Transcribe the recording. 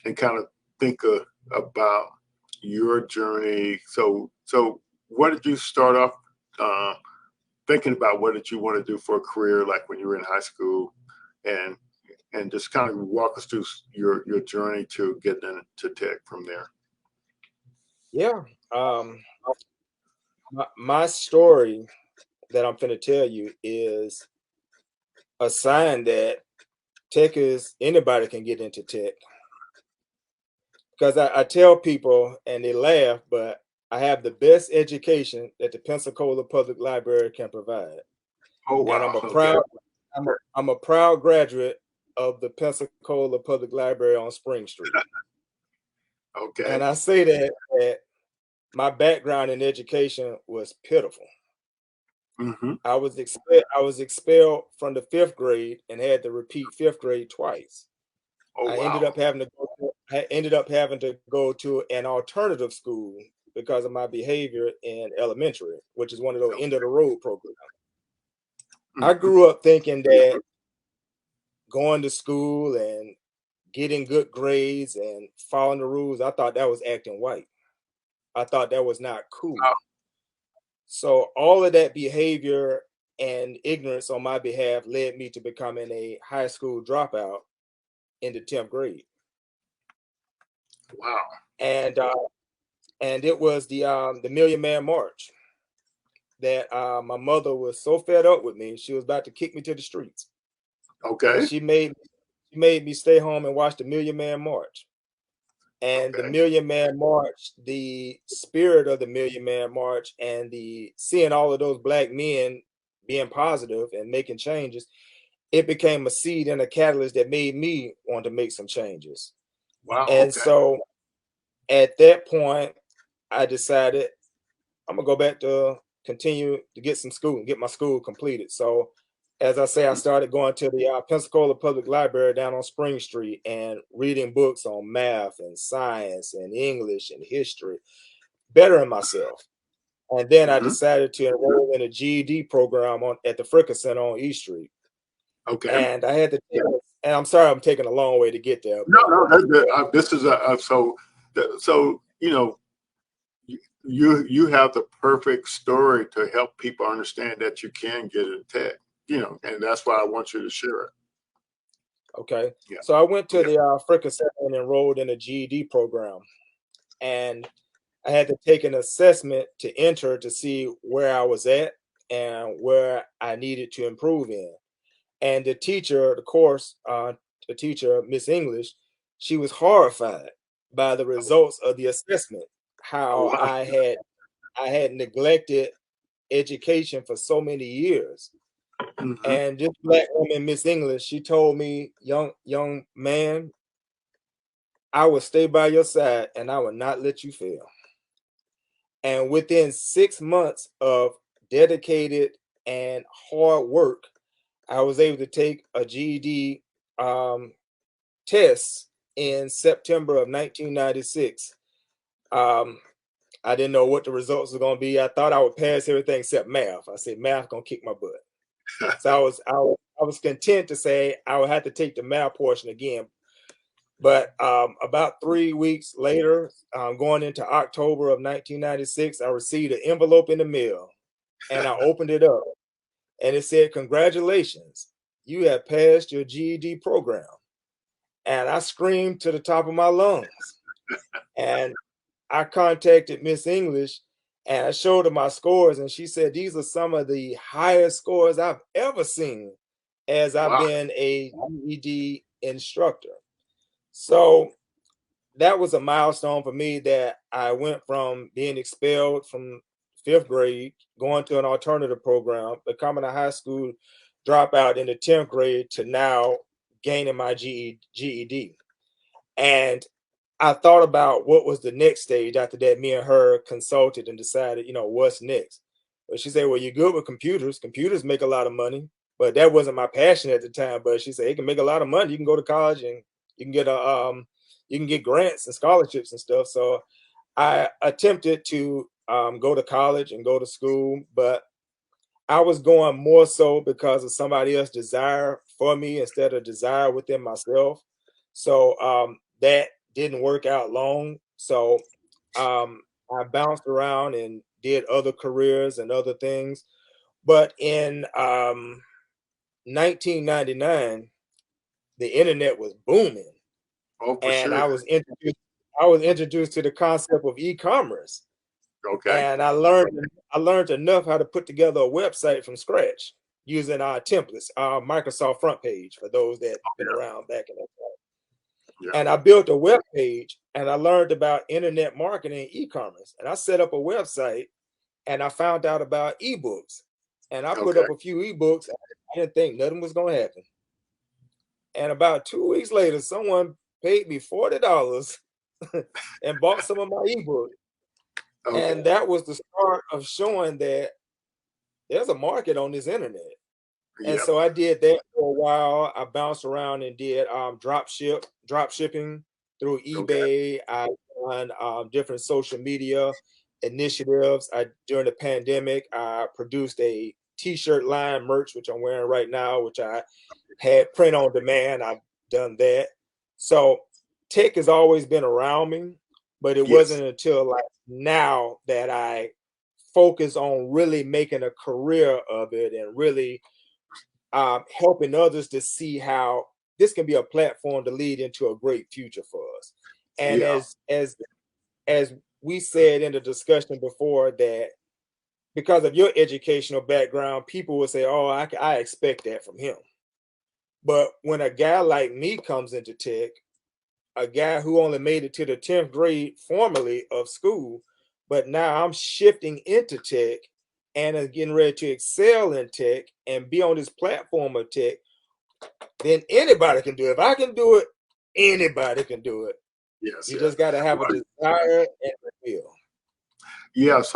and kind of think about your journey. So what did you start off thinking about? What did you want to do for a career, like when you were in high school, and just kind of walk us through your journey to getting into tech from there. Yeah. Um, my story that I'm finna tell you is a sign that tech is anybody can get into tech. Because I tell people and they laugh, but I have the best education that the Pensacola Public Library can provide. Oh And wow. Okay. I'm a proud graduate of the Pensacola Public Library on Spring Street. And Okay. I say that my background in education was pitiful. Mm-hmm. I was expelled from the fifth grade and had to repeat fifth grade twice. Oh wow. I ended up having to go to an alternative school because of my behavior in elementary, which is one of those end of the road programs. I Mm-hmm. grew up thinking that going to school and getting good grades and following the rules, I thought that was acting white. I thought that was not cool. Wow. So all of that behavior and ignorance on my behalf led me to becoming a high school dropout in the 10th grade. Wow. And it was the Million Man March that my mother was so fed up with me, she was about to kick me to the streets. And Okay. she made me stay home and watch the Million Man March. And the Okay. Million Man March, the spirit of the Million Man March, and the seeing all of those black men being positive and making changes, it became a seed and a catalyst that made me want to make some changes. Wow. And Okay. so at that point, I decided I'm gonna go back to continue to get some school and get my school completed. So, as I say, I Mm-hmm. started going to the Pensacola Public Library down on Spring Street and reading books on math and science and English and history, bettering myself. And then I Mm-hmm. decided to enroll in a GED program at the Fricka Center on East Street. Okay. And I had to, and I'm sorry, I'm taking a long way to get there, No, but no, that's good. This is so you have the perfect story to help people understand that you can get in tech. And that's why I want you to share it. okay. Yeah. So I went to Yeah. the Fricka Center and enrolled in a GED program. And I had to take an assessment to enter to see where I was at and where I needed to improve in. And the teacher, the teacher, Miss English, she was horrified by the results of the assessment, Oh how wow. I had neglected education for so many years. Mm-hmm. And this black woman, Miss English, she told me, young man, I will stay by your side and I will not let you fail. And within 6 months of dedicated and hard work, I was able to take a GED test in September of 1996. Um, I didn't know what the results were going to be. I thought I would pass everything except math. I said math gonna kick my butt. So I was content to say I would have to take the math portion again. But about 3 weeks later, going into October of 1996, I received an envelope in the mail, and I opened it up, and it said, "Congratulations, you have passed your GED program." And I screamed to the top of my lungs. And I contacted Miss English, and I showed her my scores, and she said these are some of the highest scores I've ever seen as I've Wow. been a GED instructor. So that was a milestone for me, that I went from being expelled from fifth grade, going to an alternative program, becoming a high school dropout in the 10th grade, to now gaining my GED. And I thought about what was the next stage after that. Me and her consulted and decided, what's next. But she said, well, you're good with computers. Computers make a lot of money. But that wasn't my passion at the time. But she said, it can make a lot of money. You can go to college and you can get you can get grants and scholarships and stuff. So I attempted to go to college and go to school, but I was going more so because of somebody else's desire for me instead of desire within myself. So that didn't work out long. So I bounced around and did other careers and other things. But in 1999, the internet was booming, Oh, for and sure. I was introduced to the concept of e-commerce, Okay. and I learned enough how to put together a website from scratch using our templates, our Microsoft front page for those that been Yeah. around back in the day. Yeah. And I built a web page, and I learned about internet marketing and e-commerce. And I set up a website, and I found out about ebooks, and I put Okay. up a few ebooks. I didn't think nothing was going to happen. And about 2 weeks later, someone paid me $40 and bought some of my ebooks. Okay. And that was the start of showing that there's a market on this internet. And Yeah. so I did that for a while. I bounced around and did drop shipping through Okay. eBay. I done different social media initiatives. During the pandemic, I produced a t-shirt line merch, which I'm wearing right now, which I had print on demand. I've done that. So tech has always been around me, but it Yes. wasn't until like now that I focus on really making a career of it and really helping others to see how this can be a platform to lead into a great future for us. And Yeah. as we said in the discussion before, that because of your educational background, people will say, "Oh, I expect that from him." But when a guy like me comes into tech, a guy who only made it to the 10th grade formally of school, but now I'm shifting into tech and I'm getting ready to excel in tech and be on this platform of tech, then anybody can do it. If I can do it, anybody can do it. Yes. You Yeah. just got to have a Well, desire and a will. yeah. So